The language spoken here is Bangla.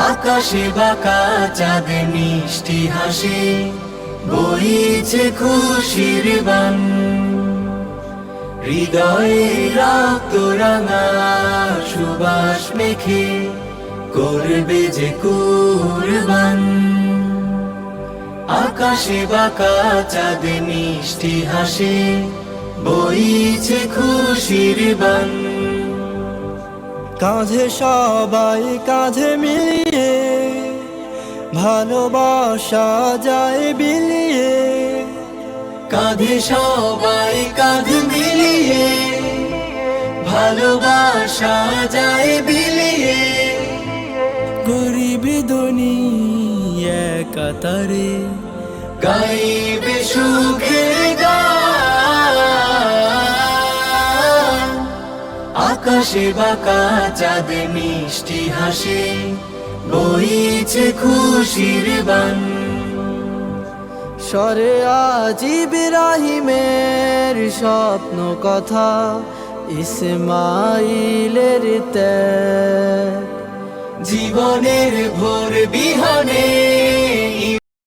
আকাশে বাঁকা চাঁদ মিষ্টি হাসি, বইছে খুশির বান। হৃদয়ে রক্ত রাঙা সুবাস মেখে করবে যে কুরবান। আকাশে বাঁকা চাঁদ মিষ্টি হাসি, বইছে খুশির বান। কাঁধে সবাই কাঁধে মিলিয়ে ভালোবাসা যায় বিলিয়ে। কাঁধে সবাই কাঁধ মিলিয়ে ভালোবাসা যায় বিলিয়ে। গরিবি দুনিয়া কাতারে গাইবে সুখের গান। আকাশে বাঁকা চাঁদ মিষ্টি হাসি, বইছে খুশির বান। সরে আজ ইব্রাহিমের স্বপ্ন কথা, ইসমাইলের ত্যাগ। জীবনের ভোর বিহানে